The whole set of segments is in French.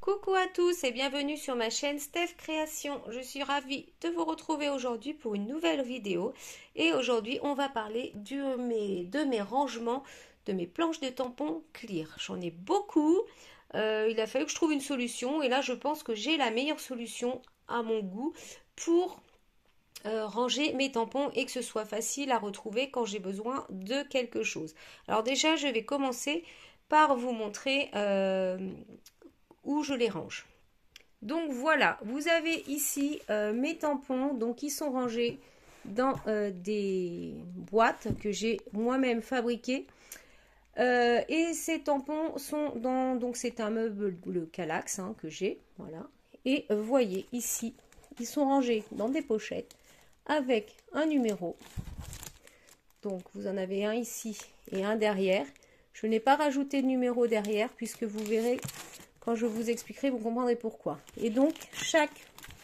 Coucou à tous et bienvenue sur ma chaîne Steph Création. Je suis ravie de vous retrouver aujourd'hui pour une nouvelle vidéo. Et aujourd'hui, on va parler de mes rangements, de mes planches de tampons clear. J'en ai beaucoup. Il a fallu que je trouve une solution. Et là, je pense que j'ai la meilleure solution à mon goût pour ranger mes tampons et que ce soit facile à retrouver quand j'ai besoin de quelque chose. Alors déjà, je vais commencer par vous montrer où je les range. Donc voilà, vous avez ici mes tampons, donc ils sont rangés dans des boîtes que j'ai moi-même fabriquées. Et ces tampons sont dans, donc c'est un meuble Kallax que j'ai, voilà. Et vous voyez ici, ils sont rangés dans des pochettes avec un numéro. Donc vous en avez un ici et un derrière. Je n'ai pas rajouté de numéro derrière puisque vous verrez quand je vous expliquerai, vous comprendrez pourquoi. Et donc, chaque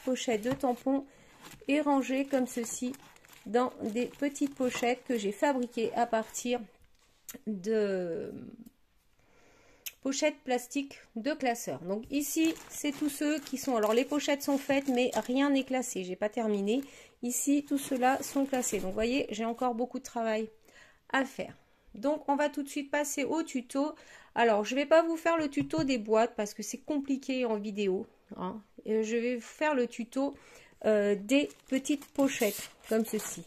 pochette de tampons est rangée comme ceci dans des petites pochettes que j'ai fabriquées à partir de pochettes plastiques de classeurs. Donc ici, c'est tous ceux qui sont... Alors, les pochettes sont faites, mais rien n'est classé. J'ai pas terminé. Ici, tous ceux-là sont classés. Donc, vous voyez, j'ai encore beaucoup de travail à faire. Donc, on va tout de suite passer au tuto. Alors, je ne vais pas vous faire le tuto des boîtes parce que c'est compliqué en vidéo. Je vais vous faire le tuto des petites pochettes comme ceci.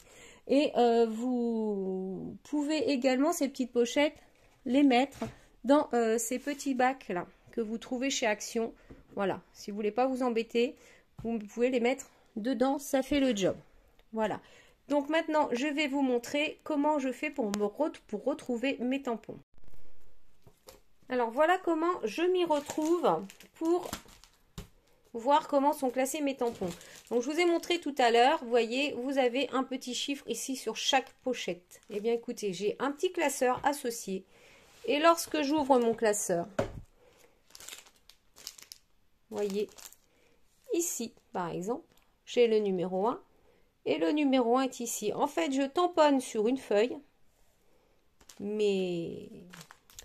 Et vous pouvez également, ces petites pochettes, les mettre dans ces petits bacs-là que vous trouvez chez Action. Voilà, si vous ne voulez pas vous embêter, vous pouvez les mettre dedans, ça fait le job. Voilà. Donc maintenant, je vais vous montrer comment je fais pour retrouver mes tampons. Alors voilà comment je m'y retrouve pour voir comment sont classés mes tampons. Donc je vous ai montré tout à l'heure, vous voyez, vous avez un petit chiffre ici sur chaque pochette. Eh bien écoutez, j'ai un petit classeur associé. Et lorsque j'ouvre mon classeur, vous voyez, ici par exemple, j'ai le numéro 1. Et le numéro 1 est ici. En fait, je tamponne sur une feuille. Mais...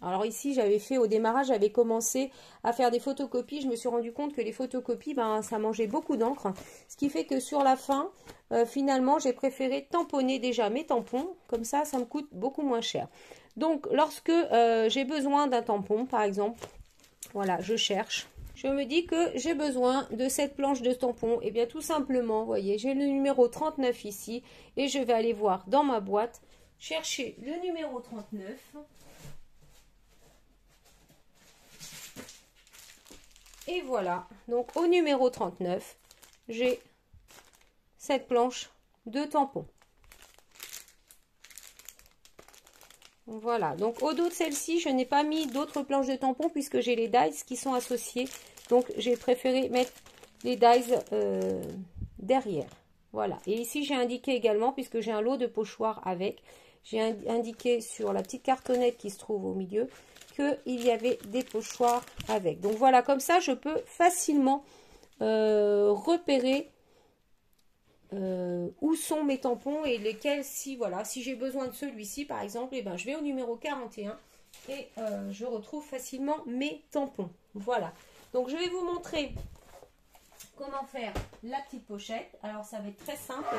Alors ici, j'avais fait au démarrage, j'avais commencé à faire des photocopies. Je me suis rendu compte que les photocopies, ça mangeait beaucoup d'encre. Ce qui fait que sur la fin, finalement, j'ai préféré tamponner déjà mes tampons. Comme ça, ça me coûte beaucoup moins cher. Donc, lorsque j'ai besoin d'un tampon, par exemple, voilà, je cherche. Je me dis que j'ai besoin de cette planche de tampons. Et bien tout simplement, vous voyez, j'ai le numéro 39 ici. Et je vais aller voir dans ma boîte, chercher le numéro 39. Et voilà, donc au numéro 39, j'ai cette planche de tampons. Voilà, donc au dos de celle-ci, je n'ai pas mis d'autres planches de tampons puisque j'ai les dies qui sont associés. Donc j'ai préféré mettre les dies derrière. Voilà, et ici j'ai indiqué également, puisque j'ai un lot de pochoirs avec, j'ai indiqué sur la petite cartonnette qui se trouve au milieu qu'il y avait des pochoirs avec. Donc voilà, comme ça je peux facilement repérer où sont mes tampons et lesquels, si voilà, si j'ai besoin de celui-ci par exemple, et ben je vais au numéro 41 et je retrouve facilement mes tampons. Voilà, donc je vais vous montrer comment faire la petite pochette. Alors ça va être très simple.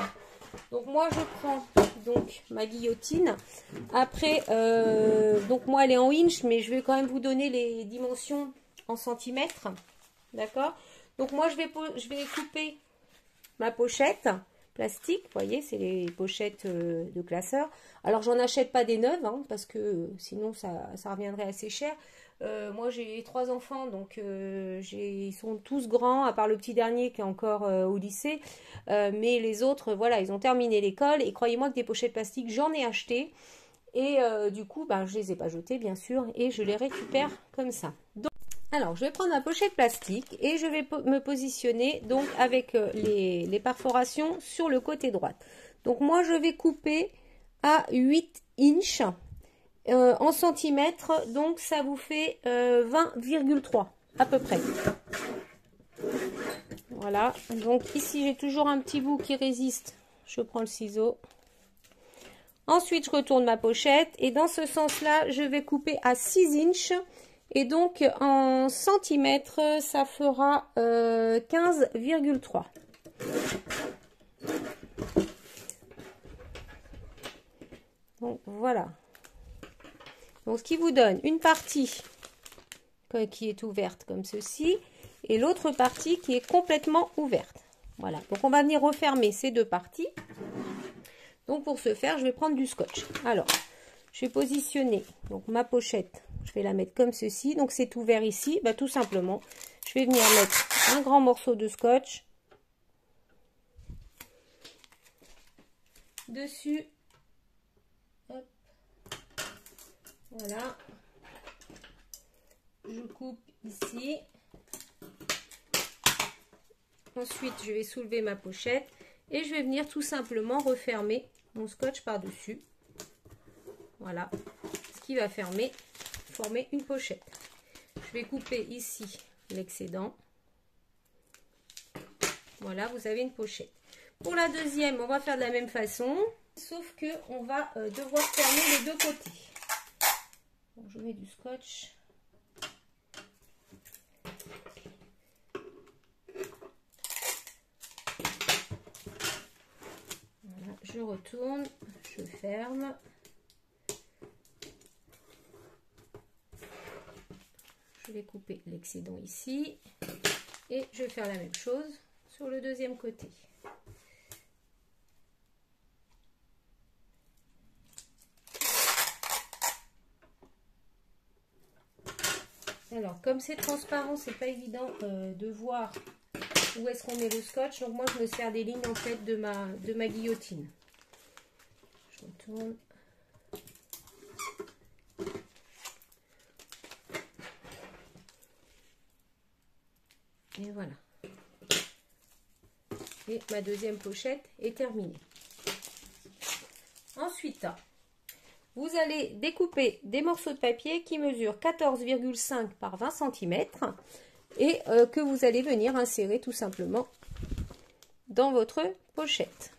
Donc moi je prends donc ma guillotine. Après donc moi elle est en inch, mais je vais quand même vous donner les dimensions en centimètres. D'accord? Donc moi je vais couper ma pochette plastique, vous voyez, c'est les pochettes de classeur. Alors j'en achète pas des neuves parce que sinon ça reviendrait assez cher. Moi j'ai 3 enfants, donc ils sont tous grands, à part le petit dernier qui est encore au lycée. Mais les autres, voilà, ils ont terminé l'école. Et croyez-moi que des pochettes plastiques, j'en ai acheté. Et du coup, je les ai pas jetées, bien sûr, et je les récupère comme ça. Donc, alors, je vais prendre ma pochette plastique et je vais me positionner donc avec les perforations sur le côté droit. Donc, moi, je vais couper à 8 inches. En centimètres, donc ça vous fait 20,3 à peu près. Voilà, donc ici j'ai toujours un petit bout qui résiste. Je prends le ciseau. Ensuite, je retourne ma pochette et dans ce sens-là, je vais couper à 6 inches Et donc en centimètres, ça fera 15,3. Donc voilà. Donc ce qui vous donne une partie qui est ouverte comme ceci et l'autre partie qui est complètement ouverte. Voilà. Donc on va venir refermer ces deux parties. Donc pour ce faire, je vais prendre du scotch. Alors, je vais positionner donc ma pochette. Je vais la mettre comme ceci. Donc c'est ouvert ici. Bah, tout simplement, je vais venir mettre un grand morceau de scotch dessus. Hop. Voilà. Je coupe ici. Ensuite, je vais soulever ma pochette et je vais venir tout simplement refermer mon scotch par-dessus. Voilà. Ce qui va former une pochette. Je vais couper ici l'excédent. Voilà, vous avez une pochette. Pour la deuxième, on va faire de la même façon, sauf que on va devoir fermer les deux côtés. Donc, je mets du scotch. Voilà, je retourne, je ferme. Je vais couper l'excédent ici et je vais faire la même chose sur le deuxième côté. Alors, comme c'est transparent, c'est pas évident de voir où est-ce qu'on met le scotch. Donc moi, je me sers des lignes en fait de ma guillotine. Je retourne. Et voilà. Et ma deuxième pochette est terminée. Ensuite, vous allez découper des morceaux de papier qui mesurent 14,5 par 20 cm et que vous allez venir insérer tout simplement dans votre pochette.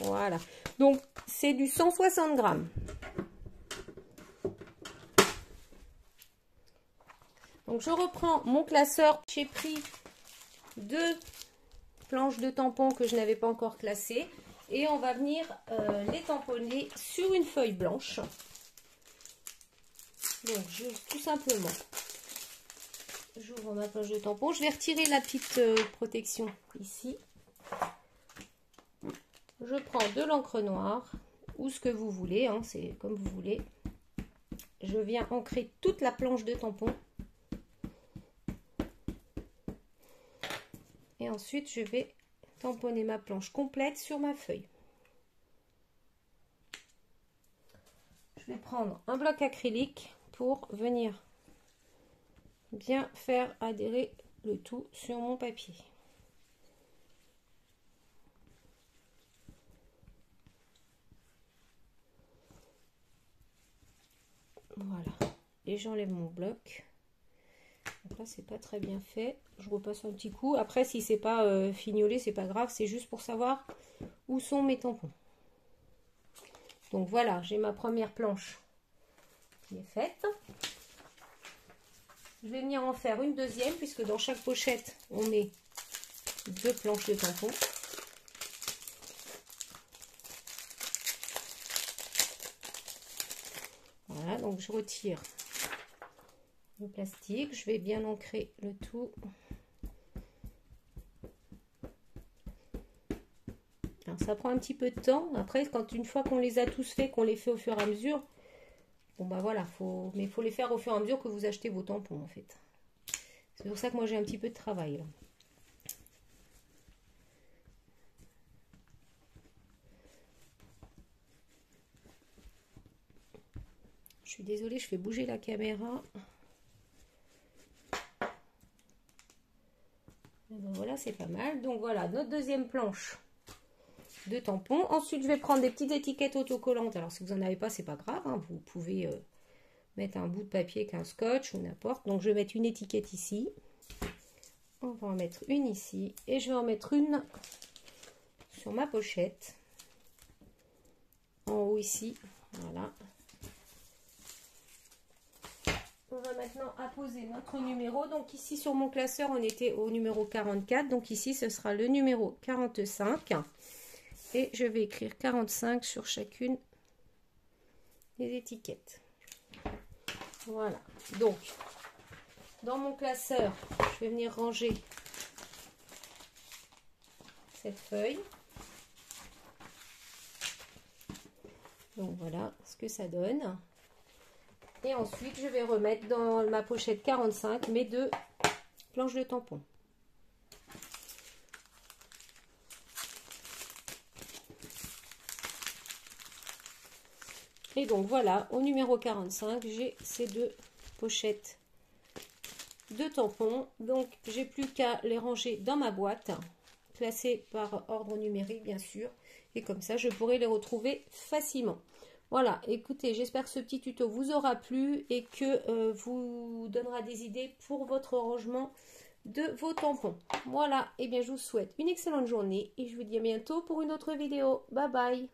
Voilà. Donc, c'est du 160 grammes. Donc, je reprends mon classeur. J'ai pris 2 planches de tampons que je n'avais pas encore classées. Et on va venir les tamponner sur une feuille blanche. Donc, tout simplement, j'ouvre ma planche de tampon. Je vais retirer la petite protection ici. Je prends de l'encre noire ou ce que vous voulez, hein, c'est comme vous voulez. Je viens ancrer toute la planche de tampon. Et ensuite, je vais tamponner ma planche complète sur ma feuille. Je vais prendre un bloc acrylique pour venir bien faire adhérer le tout sur mon papier. Voilà. Et j'enlève mon bloc. Donc là, c'est pas très bien fait. Je repasse un petit coup. Après, si c'est pas fignolé, c'est pas grave. C'est juste pour savoir où sont mes tampons. Donc voilà, j'ai ma première planche qui est faite. Je vais venir en faire une deuxième, puisque dans chaque pochette, on met 2 planches de tampons. Voilà, donc je retire le plastique. Je vais bien ancrer le tout. Alors, ça prend un petit peu de temps. Après, une fois qu'on les a tous faits, qu'on les fait au fur et à mesure, bon bah voilà, mais il faut les faire au fur et à mesure que vous achetez vos tampons en fait. C'est pour ça que moi j'ai un petit peu de travail là. Je suis désolée, je fais bouger la caméra. Et ben voilà, c'est pas mal. Donc voilà, notre deuxième planche de tampons. Ensuite, je vais prendre des petites étiquettes autocollantes. Alors si vous n'en avez pas, c'est pas grave, hein. Vous pouvez mettre un bout de papier avec un scotch ou n'importe. Donc je vais mettre une étiquette ici. On va en mettre une ici. Et je vais en mettre une sur ma pochette. En haut ici. Voilà. va maintenant apposer notre numéro. Donc ici sur mon classeur, on était au numéro 44. Donc ici, ce sera le numéro 45. Et je vais écrire 45 sur chacune des étiquettes. Voilà. Donc, dans mon classeur, je vais venir ranger cette feuille. Donc voilà ce que ça donne. Et ensuite, je vais remettre dans ma pochette 45 mes 2 planches de tampons. Et donc voilà, au numéro 45, j'ai ces 2 pochettes de tampons. Donc, j'ai plus qu'à les ranger dans ma boîte, classée par ordre numérique, bien sûr. Et comme ça, je pourrai les retrouver facilement. Voilà, écoutez, j'espère que ce petit tuto vous aura plu et que vous donnera des idées pour votre rangement de vos tampons. Voilà, et bien je vous souhaite une excellente journée et je vous dis à bientôt pour une autre vidéo. Bye bye!